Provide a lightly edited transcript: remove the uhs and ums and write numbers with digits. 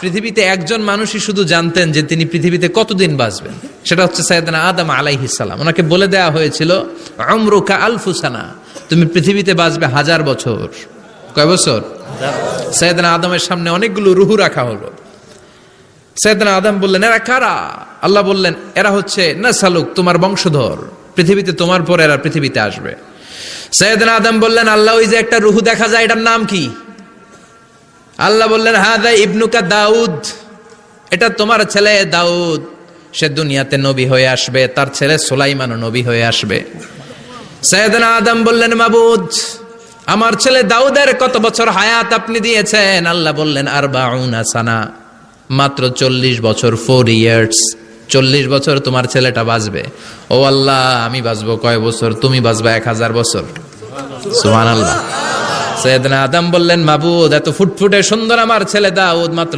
পৃথিবীতে একজন মানুষই শুধু জানতেন যে তিনি পৃথিবীতে কতদিন বাঁচবেন, সেটা হচ্ছে সাইয়েদনা আদম আলাইহিস সালাম। ওনাকে বলে দেওয়া হয়েছিল উমরুকা আলফু সানা, তুমি পৃথিবীতে বাঁচবে 1000 বছর। কয় বছর? সাইয়েদনা আদমের সামনে অনেকগুলো রুহু রাখা হলো। সাইয়েদনা আদম বললেন, এরা কারা? আল্লাহ বললেন, এরা হচ্ছে নাসালুক, তোমার বংশধর, পৃথিবীতে তোমার পর এরা পৃথিবীতে আসবে। সাইয়েদনা আদম বললেন, আল্লাহ ওই যে একটা রুহু দেখা যায়, এটার নাম কি? আল্লাহ বললেন, হাদা ইবনুকা দাউদ, এটা তোমার ছেলে দাউদ, সে দুনিয়াতে নবী হয়ে আসবে, তার ছেলে সুলাইমানও নবী হয়ে আসবে। সাইয়েদনা আদম বললেন, মাবুদ, আমার ছেলে দাউদের কত বছর হায়াত আপনি দিয়েছেন? আল্লাহ বললেন, 40 সানা, মাত্র 40 বছর, 4 ইয়ার্স, 40 বছর তোমার ছেলেটা বাঁচবে। ও আল্লাহ, আমি বাঁচবো কয় বছর? তুমি বাঁচবা 1000 বছর। সুবহানাল্লাহ। সাইয়েদনা আদম বললেন, মাবুদ, এত ফুটফুটে সুন্দর আমার ছেলে দাউদ মাত্র